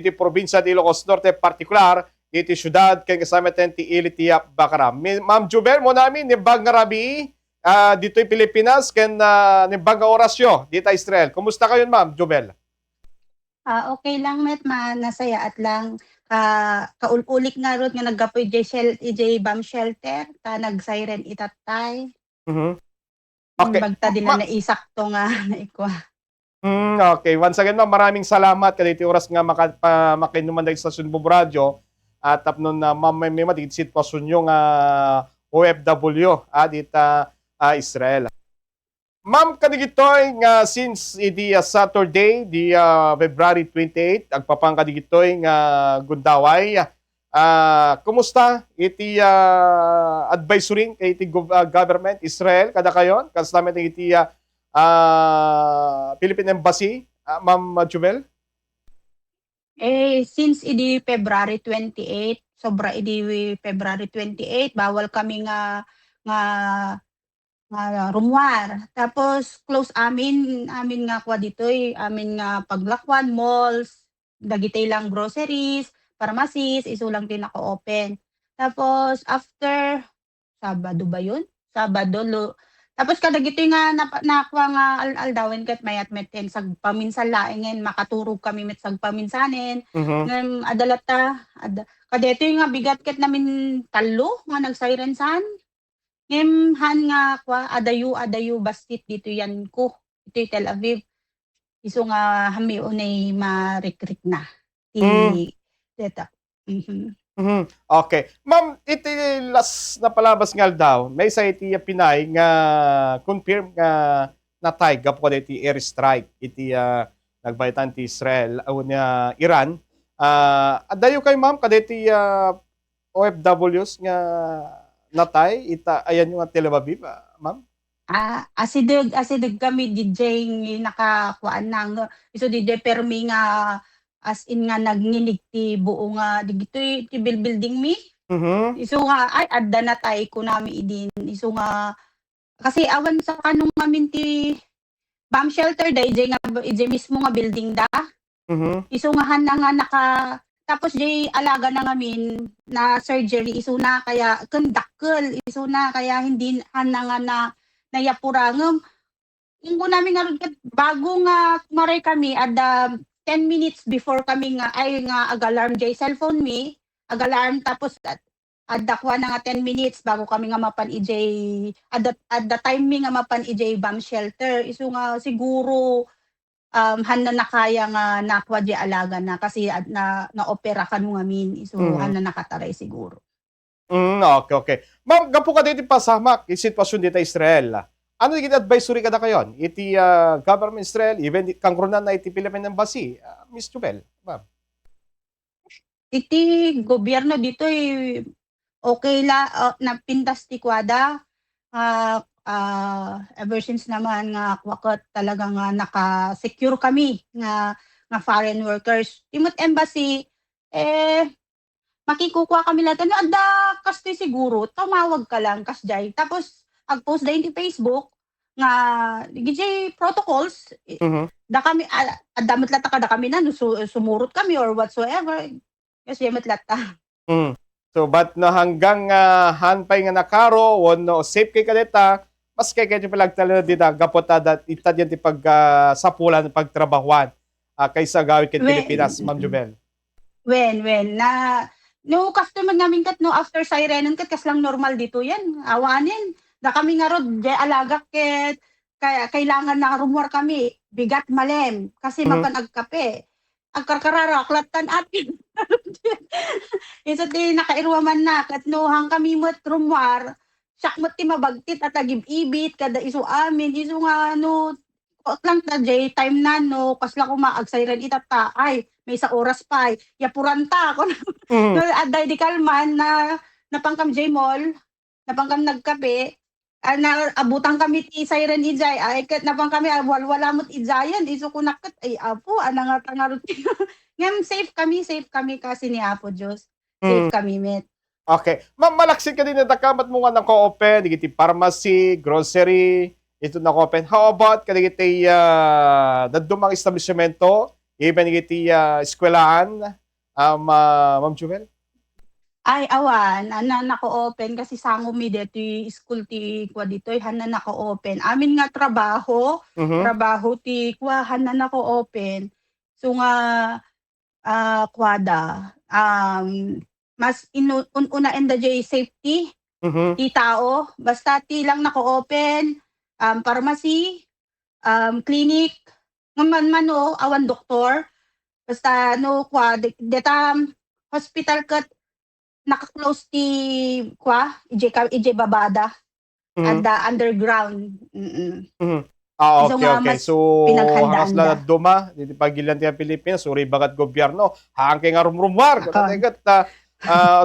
iti probinsya di Ilocos Norte, partikular, iti syudad, ken kasama ti Ilitiap, Bacara. Ma'am Jubel, mo namin, nibag nga rabi, dito'y Pilipinas, ken nibag nga orasyo, dito Israel. Kumusta kayo, Ma'am Jubel? Okay lang met nasaya at lang kaulik nga rod nga naggapoy ijay bomb shelter ta nag-siren itatay. Mhm. Okay. Bagta din na naisakto nga naikwa. Okay. Once again, ma'am, maraming salamat kaditi oras nga makinuman dahil sa Sunbub Radio at tapnon na ma'am may matigit sitwasyon yung OFW dita Israel. Ma'am, kadigitoy nga since di Saturday, di February 28, agpapang kadigitoy nga gundaway. Kumusta iti advisory kay iti government Israel kada kayon? Kasama iti Philippine Embassy, Ma'am Jubel? Since idi February 28, sobra idi February 28, bawal kami nga rumwar. Tapos close amin nga kwa ditoy, amin nga paglakwan, malls, dagitay lang groceries, pharmacies, iso lang din naka-open. Tapos after Sabado ba yun? Sabado. Tapos kadagitoy nga nakuha nga aldawin ket mayat meten sag paminsan laengen makaturog kami met sag paminsanen. Ngem adalata kadetoy nga bigat ket namin talo nga nag-siren san. Ngem han nga kwa adayu bastit dito yan ko. Ito'y Tel Aviv. Isu nga hami unay ma-recruit na. Deta. Okay. Ma'am, iti last na palabas nga daw, may sa iti Pinay nga confirm nga natay gapo kada iti airstrike iti nagbaytan ti Israel o niya Iran. Adayo kay ma'am kada iti OFWs nga natay ayan yung Tel Aviv, ma'am? Asideg kami DJ nakakuan nang iso DJ permi nga as in nga nagninig ti buo nga digitoy ti building mi. Iso nga ay adda na tay ko nami idin. Iso nga kasi awan sa kanong ngamin ti bomb shelter da ije mismo nga building da. Iso nga han na nga tapos jay alaga na ngamin na surgery iso na kaya kendakkel iso na kaya hindi han na nga na nayapurangem. Inggo namin nga bago nga maray kami adda 10 minutes before kami nga ay nga ag-alarm jay cellphone mi, ag-alarm tapos adakwa na nga 10 minutes bago kami nga mapan ij at the time mi nga mapan ij bomb shelter. Isu nga siguro han na nakaya nga nakwa jay alaga na kasi na opera kanu ngamin. Isu han na nakataray siguro. Okay. Ma'am, gapo ka dito pasamak yung sitwasyon dito Israel. Ano yung advisory kada kayon? Iti government Israel, even kangrunan na iti Philippine Embassy, Miss Jubel, ma'am. Iti gobyerno dito okay na pintas ti kwada. Ever since naman nga wakot talaga nga naka-secure kami nga foreign workers. Timot Embassy, makikukuha kami lahat. Adda kastoy siguro, tumawag ka lang kasjay. Tapos ag-post da di Facebook nga gijay protocols. Da kami adamot lata kada kami na sumurot kami or whatsoever. Kasi yamat lata. So but no hanggang hanpay nga nakaro no safe kay kadeta mas kay kadyo palagtala dita gapota dat itadyan ti pag sapulan pagtrabahuan kaysa gawid kay Pilipinas, Ma'am Jubel. When na no customer namin kat no after sirenon kat kas lang normal dito yan. Awanin. Da kami nga rod jay alaga ket kaya kailangan na rumor kami bigat malem kasi mapanagkape. Agkarkarara klatan atin. Isa ti nakairwaman na kat no hang kami met rumwar sakmet ti mabagtit at agib-ibit kada isu amin isu nga no lang ta jay time na no kasla ko maagsiren itata ay may sa oras pa yapuranta ako no aday di kalman na napangkam jay mall napangkam nagkape na abutan kami ti siren ijay ay ket napang kami wala mot ijayan isu ko naket ay apo ana nga tangarot ngem safe kami kasi ni Apo Diyos safe kami met. Okay. Ma'am, malaksin ka din na takamat mo nga ng ko-open, digiti pharmacy, grocery, ito na ko-open. How about kadigiti dadumang establishmento, even iti eskwelahan, Ma'am Jubel? Ay awan, na naka-open kasi sango mi deti school ti kwa ditoy han na naka-open. Amin nga Mhm, trabaho ti kwa han na naka-open. So nga, kuwada, mas unaen da jay safety mhm, ti tao basta ti lang naka-open, pharmacy, clinic, man awan doktor, basta no kwa deta hospital ket naka-close ti ije babada mhm, adda underground, mhm. isu Okay, nga okay. mas So, hakas pinaghandaan da. la duma, diti pagilan ti Pilipinas, suri bagat gobyerno, hangke nga rumrumwar, kuna Akon, tegat,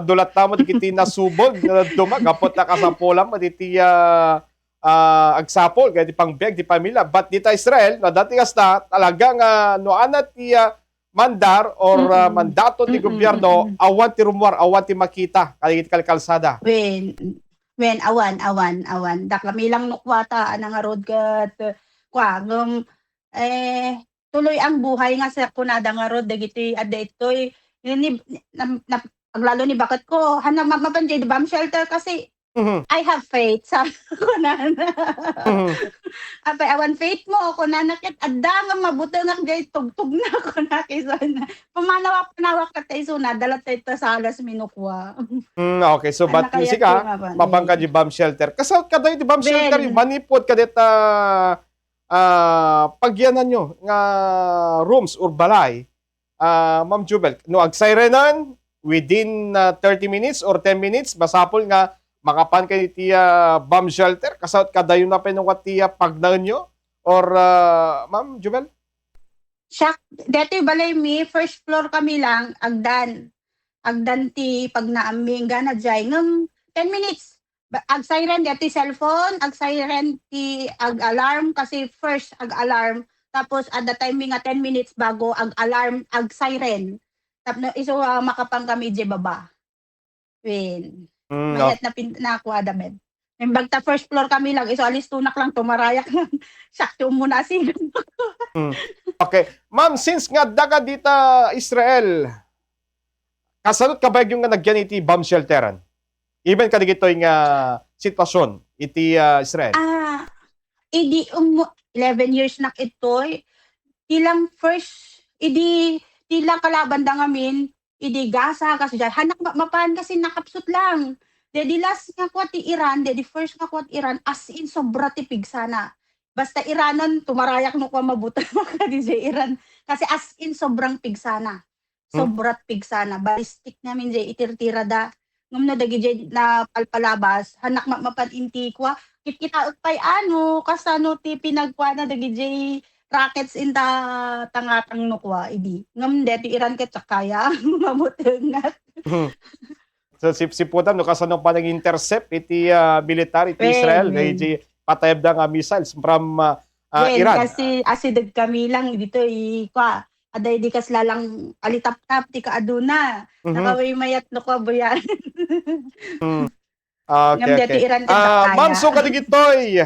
dulat tamo di kiti nasubog, na duma, kapot na kasapulam, diti agsapol, kaya di pangbiag, di pamilya. But dita Israel, na dati kasta, talagang no anat ti mandar or mandato ti gobyerno, mm. awan ti rumwar, awan ti makita, kaligit kalsada. Wen awan da kami lang no kwata nga road ket eh, tuloy ang buhay nga sa kunada nga road dagiti adda itoy ni na lalo ni bakit ko hanap mapanjay di bomb shelter kasi Mhm, I have faith sa kunana. mhm, Apay awan faith mo kunana ket adda nga mabuti nga jay tugtog na kisa na pamanawa ket iso na dala tayo ta salas minukwa. okay. So, Ano but kaya ti sika, mapan mabangka di bomb shelter. Kasal kaday di bomb shelter, well, manipod kadeta pagyanan nyo nga rooms or balay, Ma'am Jubel, no agsirenan within 30 minutes or 10 minutes, basapol nga makapan kay tiya bomb shelter, kasal kadayon na pinungat tiya pagnaon nyo, or Ma'am Jubel? siya detoy balay mi first floor kami lang agdan ti pagnaaming gana jay ngem 10 minutes ag siren deti cellphone, ag siren ti ag alarm kasi first ag alarm tapos at the time nga 10 minutes bago ag alarm ag siren. Tapno iso makapang kami di baba. Wen Okay. mayat na nakuha da med. Imbag ta first floor kami lang iso alis tunak lang tumarayak lang sakto mo na sigan. Okay. Ma'am, since nga daga dita Israel, kasalot ka ba yung nga nagyan iti bomb shelteran? Even kadigitoy nga sitwasyon iti Israel. Ah, idi 11 years nak itoy ilang first ilang kalaban da ngamin idi gasa kasi dyan hanak mapan kasi nakapsut lang. Dedi last nga kwat ti Iran, dedi first nga kwat Iran as in sobra tipig sana. Basta Iranon tumarayak no kwa mabuta ka di Iran kasi as in sobrang pigsana. Hmm? Sobrat pigsana. Ballistic namin di itirtira da. Ngum na dagi jay na palpalabas hanak mapan inti kwa kitkitaot pay ano kasano ti pinagkwa na dagi jay rackets in tangatang nukwa idi. Ngam deti Iran ket kaya mabutengat. So si Putam no kasano pa nang intercept iti militar iti Israel Wen iti patayab da nga missiles from Iran. kasi asideg kami lang dito kwa aday di kas lalang alitap-tap ti kaaduna. Mhm. Nakaway mayat no kwa buyan. Mm. Ngam Okay, okay. deti Iran ket Ma'am, kaya. so kadigitoy,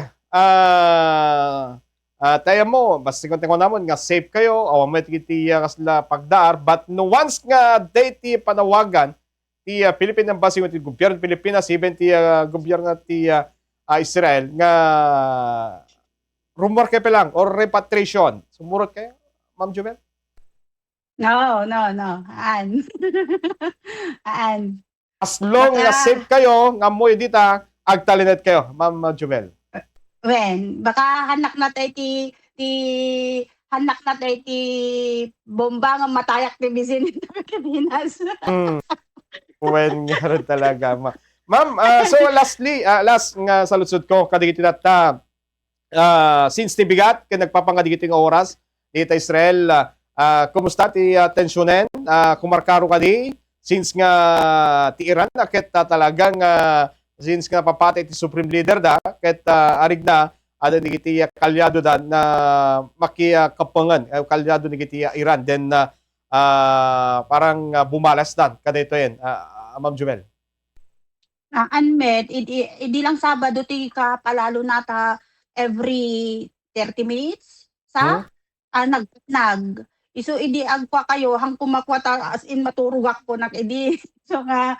tayo mo, basta kung tingo namon nga safe kayo, awan mo iti kasla pagdaar, but no once nga date ti panawagan, ti Philippine Embassy, ti gobyerno Pilipinas, even ti gobyerno ti Israel, nga rumor kayo pa lang, or repatriation. Sumurot kayo, Ma'am Jumel? No. Aan. As long Baka nga safe kayo, nga mo dita, agtalinet kayo, Ma'am Jumel. baka hanak na tayo ti hanak na tayo ti bomba nga matayak ti bisin iti Pilipinas. Mm. When nga rin talaga. Ma'am, so lastly, last nga saludsod ko, kadigiti ta, since ti bigat, kaya nagpapangadigiti nga oras, dito Israel, kumusta ti tensyonen, kumarkaro ka di, since nga ti Iran, akit talagang, since nga papatay ti Supreme Leader da, ket arig na, ada ni kiti kalyado da na makikapangan, kalyado ni kiti Iran, then parang bumalas dan, kada ito yan, Ma'am Jumel. Unmet idi lang Sabado ti kapalalo nata every 30 minutes Hmm? sa nag Isu idi agpa kayo hang kumakwa ta as in maturugak ko nak idi. So nga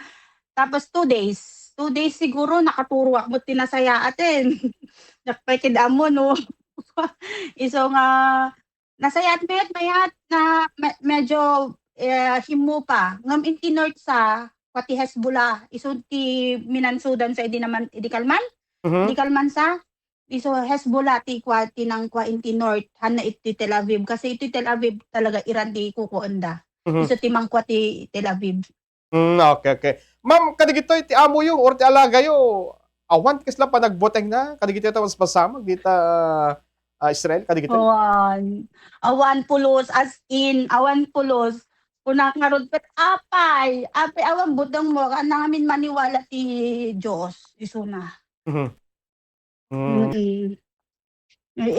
tapos 2 days siguro nakaturugak mo tinasaya atin. Nakpekid amo no. Iso nga nasayat mayat na medyo himo pa. Ngam inti north sa pati Hezbollah iso ti minansudan sa idi naman idi kalman. Idi Mhm. kalman sa iso Hezbollah ti kwa tinangkwa inti north hana iti Tel Aviv kasi iti Tel Aviv talaga Iran ti kukuenda. Mhm. Iso ti mangkwa ti Tel Aviv. Okay, okay. Ma'am, kadigitoy ti amo yo or ti alaga yo, awan kasla pa nagboteng na, kadigitoy ta mas pasamag dita Israel, kadigitoy. Awan pulos as in awan pulos. Kuna nga rod ket apay awan budang mo kan namin maniwala ti Diyos iso na. Mhm. Hmm, Mm. okey.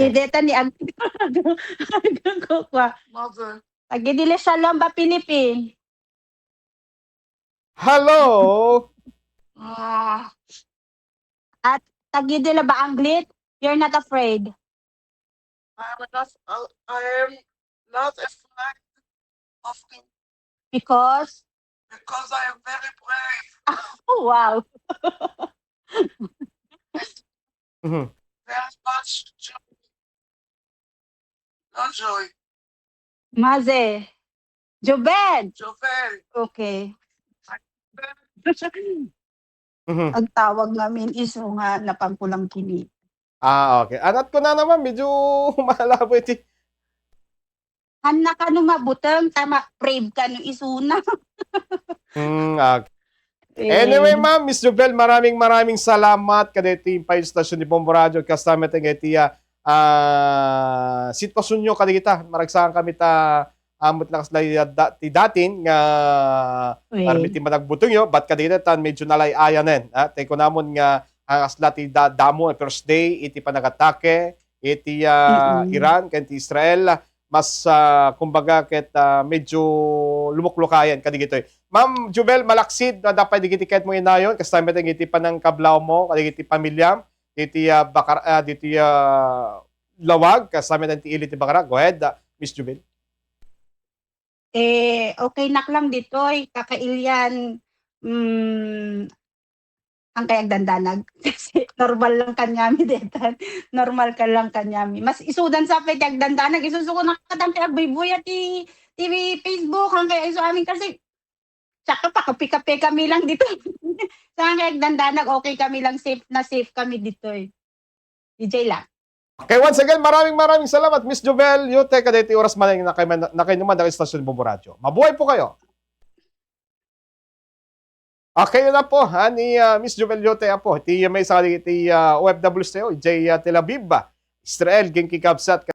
Ideta ni ag ko kwa. Agidili shalom ba Pilipin. Hello! At tagidila ba Anglit? You're not afraid I am not afraid of him because because I am very brave, oh wow. Mhm. very much joy, not joy, Maze. Jobed. Jovel. Okay. Mhm. Ang tawag namin iso nga napangkulang kini. Okay. Anat ko na naman medyo malabo iti Hanna ka no mabuteng tama brave ka no isuna. okey. Anyway, Eh, ma'am, Miss Jobel, maraming salamat kadeti impay stasyon ni Bombo Radio kasama iti sitwasyon nyo kadigita. Maragsakan kami ta amot lakas lay ti datin nga parmi ti managbutong yo, but kadigita tan medyo nalayanen. Teko namon nga ang asla ti damo first day iti panagatake iti mm. Iran ken ti Israel mas kumbaga ket medyo lumuklukayan kadigitoy. Ma'am Jubel, malaksid na dapat digitiket mo inayon kasama iti panang kablaw mo kadigiti pamilyam iti diti lawag kasama ti ili ti bakara. Go ahead, Miss Jubel. Okay nak lang ditoy kakailyan ang kayag dandanag kasi normal lang kanyami detan. Normal ka lang kanyami. Mas isudan sa kayag dandanag isusu ko nakadampi agbayboy ti TV Facebook ang kaya isu amin kasi tsaka pa kape-kape kami lang dito. Sa kayag dandanag okay kami lang safe kami ditoy. DJ lang. Okay, once again, maraming salamat, Miss Jubel. Yote, kaditi oras man na kayo naman ng istasyon Bombo Radio. Mabuhay po kayo. Okay, yun na po, ni Miss Jubel Yote po. May sa OFW sa'yo, J. Tel Aviv, Israel, Genki Kabsat,